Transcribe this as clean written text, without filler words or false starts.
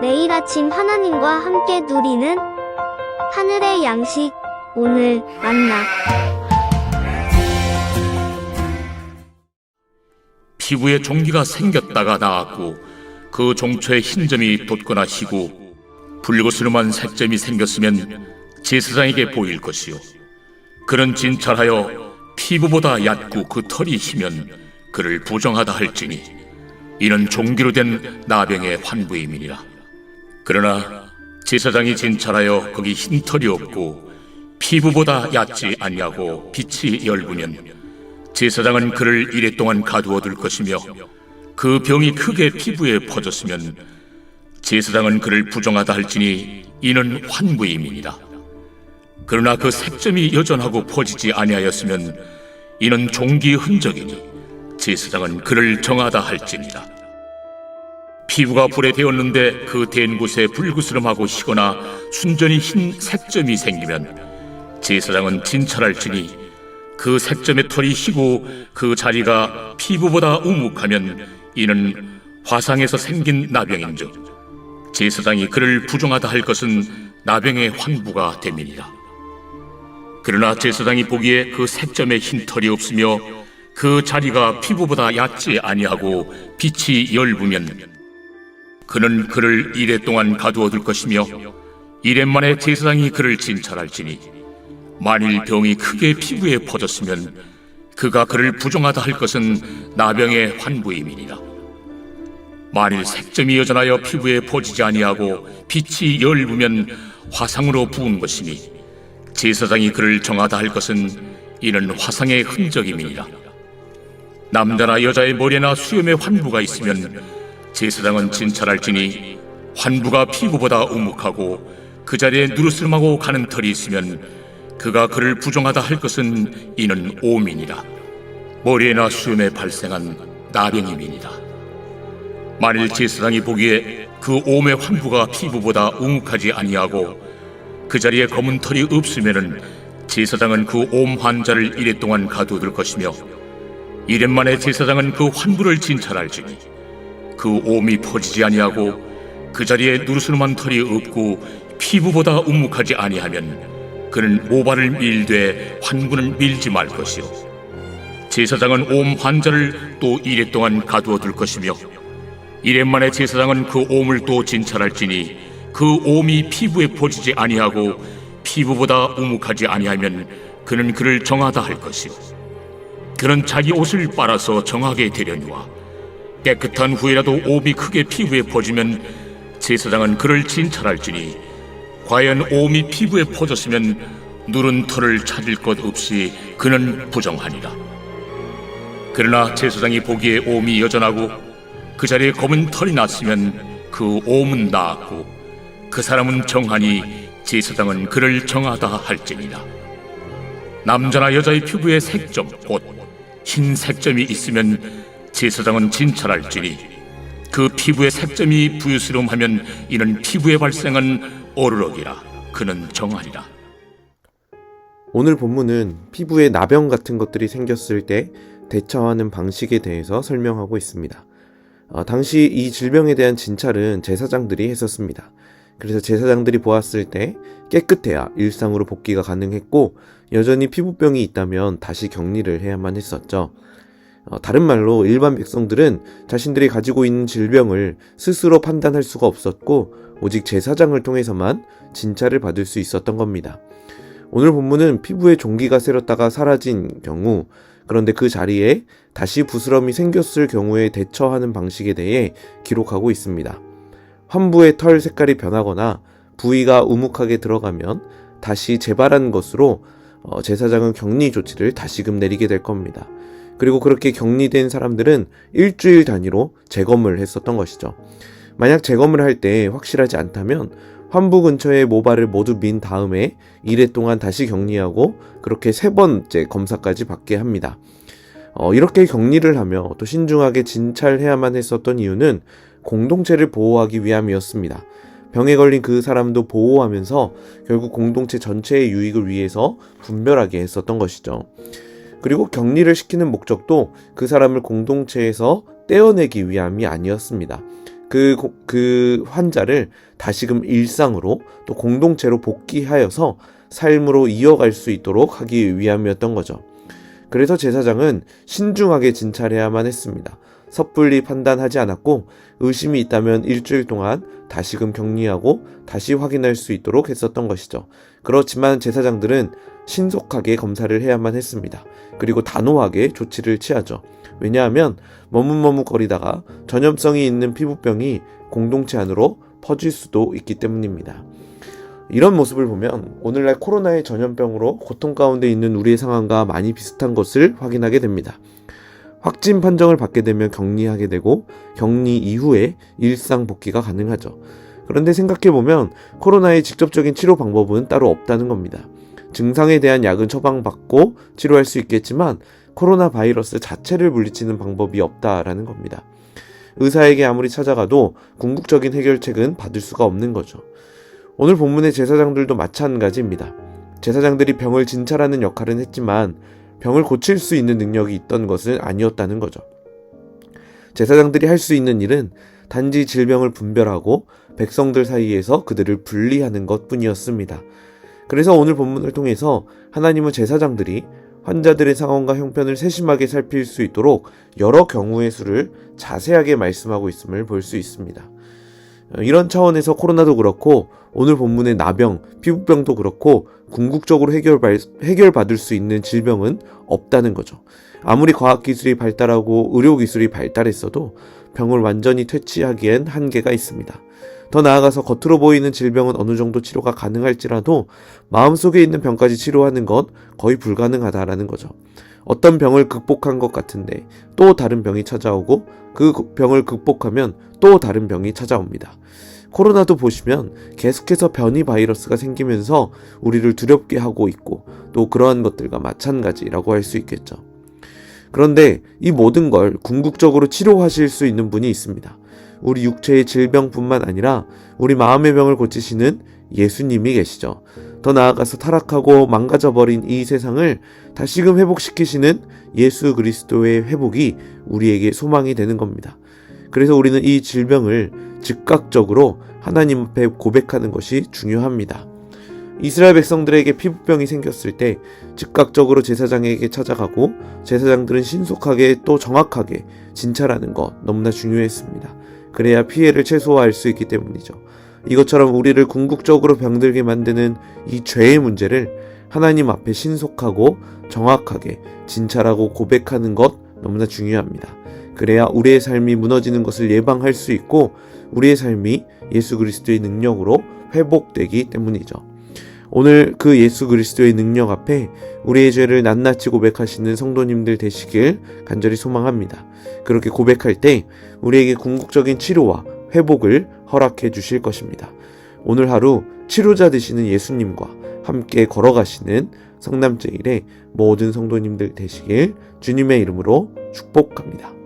매일 아침 하나님과 함께 누리는 하늘의 양식, 오늘 만나. 피부에 종기가 생겼다가 나았고 그 종초에 흰점이 돋거나 희고 불그스름한 색점이 생겼으면 제사장에게 보일 것이요, 그는 진찰하여 피부보다 얕고 그 털이 희면 그를 부정하다 할지니 이는 종기로 된 나병의 환부임이니라. 그러나 제사장이 진찰하여 거기 흰 털이 없고 피부보다 얕지 아니하고 빛이 엷으면 제사장은 그를 이레 동안 가두어 둘 것이며, 그 병이 크게 피부에 퍼졌으면 제사장은 그를 부정하다 할지니 이는 환부임이니라. 그러나 그 색점이 여전하고 퍼지지 아니하였으면 이는 종기의 흔적이니 제사장은 그를 정하다 할지니라. 피부가 불에 데었는데 그 댄 곳에 불그스름하고 희거나 순전히 흰 색점이 생기면 제사장은 진찰할지니 그 색점의 털이 희고 그 자리가 피부보다 우묵하면 이는 화상에서 생긴 나병인즉 제사장이 그를 부정하다 할 것은 나병의 환부가 됨이니라. 그러나 제사장이 보기에 그 색점에 흰 털이 없으며 그 자리가 피부보다 얕지 아니하고 빛이 엷으면 그는 그를 이레 동안 가두어 둘 것이며, 이레 만에 제사장이 그를 진찰할지니 만일 병이 크게 피부에 퍼졌으면 그가 그를 부정하다 할 것은 나병의 환부임이니라. 만일 색점이 여전하여 피부에 퍼지지 아니하고 빛이 엷으면 화상으로 부은 것이니 제사장이 그를 정하다 할 것은 이는 화상의 흔적임이니라. 남자나 여자의 머리나 수염에 환부가 있으면 제사장은 진찰할지니 환부가 피부보다 우묵하고 그 자리에 누르스름하고 가는 털이 있으면 그가 그를 부정하다 할 것은 이는 오민이라. 머리에나 수염에 발생한 나병임이니라. 만일 제사장이 보기에 그 옴의 환부가 피부보다 우묵하지 아니하고 그 자리에 검은 털이 없으면은 제사장은 그 옴 환자를 이레 동안 가두어둘 것이며, 이레 만에 제사장은 그 환부를 진찰할지니 그 옴이 퍼지지 아니하고 그 자리에 누르스름한 털이 없고 피부보다 우묵하지 아니하면 그는 모발을 밀되 환부는 밀지 말 것이요, 제사장은 옴 환자를 또 이레 동안 가두어 둘 것이며, 이레 만에 제사장은 그 옴을 또 진찰할지니 그 옴이 피부에 퍼지지 아니하고 피부보다 우묵하지 아니하면 그는 그를 정하다 할 것이요, 그는 자기 옷을 빨아서 정하게 되려니와 깨끗한 후에라도 옴이 크게 피부에 퍼지면 제사장은 그를 진찰할지니 과연 옴이 피부에 퍼졌으면 누른 털을 찾을 것 없이 그는 부정하니라. 그러나 제사장이 보기에 옴이 여전하고 그 자리에 검은 털이 났으면 그 옴은 나았고 그 사람은 정하니 제사장은 그를 정하다 할지니라. 남자나 여자의 피부에 색점 곧 흰 색점이 있으면 제사장은 진찰할지니 그 피부의 색점이 부유스름하면 이는 피부에 발생한 어르럭이라. 그는 정하리라. 오늘 본문은 피부에 나병 같은 것들이 생겼을 때 대처하는 방식에 대해서 설명하고 있습니다. 당시 이 질병에 대한 진찰은 제사장들이 했었습니다. 그래서 제사장들이 보았을 때 깨끗해야 일상으로 복귀가 가능했고, 여전히 피부병이 있다면 다시 격리를 해야만 했었죠. 다른 말로 일반 백성들은 자신들이 가지고 있는 질병을 스스로 판단할 수가 없었고 오직 제사장을 통해서만 진찰을 받을 수 있었던 겁니다. 오늘 본문은 피부에 종기가 새렸다가 사라진 경우, 그런데 그 자리에 다시 부스럼이 생겼을 경우에 대처하는 방식에 대해 기록하고 있습니다. 환부의 털 색깔이 변하거나 부위가 우묵하게 들어가면 다시 재발한 것으로 제사장은 격리 조치를 다시금 내리게 될 겁니다. 그리고 그렇게 격리된 사람들은 일주일 단위로 재검을 했었던 것이죠. 만약 재검을 할 때 확실하지 않다면 환부 근처에 모발을 모두 민 다음에 이래 동안 다시 격리하고 그렇게 3번째 검사까지 받게 합니다. 이렇게 격리를 하며 또 신중하게 진찰해야만 했었던 이유는 공동체를 보호하기 위함이었습니다. 병에 걸린 그 사람도 보호하면서 결국 공동체 전체의 유익을 위해서 분별하게 했었던 것이죠. 그리고 격리를 시키는 목적도 그 사람을 공동체에서 떼어내기 위함이 아니었습니다. 그 환자를 다시금 일상으로 또 공동체로 복귀하여서 삶으로 이어갈 수 있도록 하기 위함이었던 거죠. 그래서 제사장은 신중하게 진찰해야만 했습니다. 섣불리 판단하지 않았고 의심이 있다면 일주일 동안 다시금 격리하고 다시 확인할 수 있도록 했었던 것이죠. 그렇지만 제사장들은 신속하게 검사를 해야만 했습니다. 그리고 단호하게 조치를 취하죠. 왜냐하면 머뭇머뭇거리다가 전염성이 있는 피부병이 공동체 안으로 퍼질 수도 있기 때문입니다. 이런 모습을 보면 오늘날 코로나의 전염병으로 고통 가운데 있는 우리의 상황과 많이 비슷한 것을 확인하게 됩니다. 확진 판정을 받게 되면 격리하게 되고 격리 이후에 일상 복귀가 가능하죠. 그런데 생각해보면 코로나의 직접적인 치료 방법은 따로 없다는 겁니다. 증상에 대한 약은 처방받고 치료할 수 있겠지만 코로나 바이러스 자체를 물리치는 방법이 없다라는 겁니다. 의사에게 아무리 찾아가도 궁극적인 해결책은 받을 수가 없는 거죠. 오늘 본문의 제사장들도 마찬가지입니다. 제사장들이 병을 진찰하는 역할은 했지만 병을 고칠 수 있는 능력이 있던 것은 아니었다는 거죠. 제사장들이 할 수 있는 일은 단지 질병을 분별하고 백성들 사이에서 그들을 분리하는 것뿐이었습니다. 그래서 오늘 본문을 통해서 하나님은 제사장들이 환자들의 상황과 형편을 세심하게 살필 수 있도록 여러 경우의 수를 자세하게 말씀하고 있음을 볼 수 있습니다. 이런 차원에서 코로나도 그렇고 오늘 본문의 나병, 피부병도 그렇고 궁극적으로 해결받을 수 있는 질병은 없다는 거죠. 아무리 과학기술이 발달하고 의료기술이 발달했어도 병을 완전히 퇴치하기엔 한계가 있습니다. 더 나아가서 겉으로 보이는 질병은 어느 정도 치료가 가능할지라도 마음속에 있는 병까지 치료하는 건 거의 불가능하다라는 거죠. 어떤 병을 극복한 것 같은데 또 다른 병이 찾아오고 그 병을 극복하면 또 다른 병이 찾아옵니다. 코로나도 보시면 계속해서 변이 바이러스가 생기면서 우리를 두렵게 하고 있고 또 그러한 것들과 마찬가지라고 할 수 있겠죠. 그런데 이 모든 걸 궁극적으로 치료하실 수 있는 분이 있습니다. 우리 육체의 질병뿐만 아니라 우리 마음의 병을 고치시는 예수님이 계시죠. 더 나아가서 타락하고 망가져버린 이 세상을 다시금 회복시키시는 예수 그리스도의 회복이 우리에게 소망이 되는 겁니다. 그래서 우리는 이 질병을 즉각적으로 하나님 앞에 고백하는 것이 중요합니다. 이스라엘 백성들에게 피부병이 생겼을 때 즉각적으로 제사장에게 찾아가고 제사장들은 신속하게 또 정확하게 진찰하는 것 너무나 중요했습니다. 그래야 피해를 최소화할 수 있기 때문이죠. 이것처럼 우리를 궁극적으로 병들게 만드는 이 죄의 문제를 하나님 앞에 신속하고 정확하게 진찰하고 고백하는 것 너무나 중요합니다. 그래야 우리의 삶이 무너지는 것을 예방할 수 있고 우리의 삶이 예수 그리스도의 능력으로 회복되기 때문이죠. 오늘 그 예수 그리스도의 능력 앞에 우리의 죄를 낱낱이 고백하시는 성도님들 되시길 간절히 소망합니다. 그렇게 고백할 때 우리에게 궁극적인 치료와 회복을 허락해 주실 것입니다. 오늘 하루 치료자 되시는 예수님과 함께 걸어가시는 성남제일의 모든 성도님들 되시길 주님의 이름으로 축복합니다.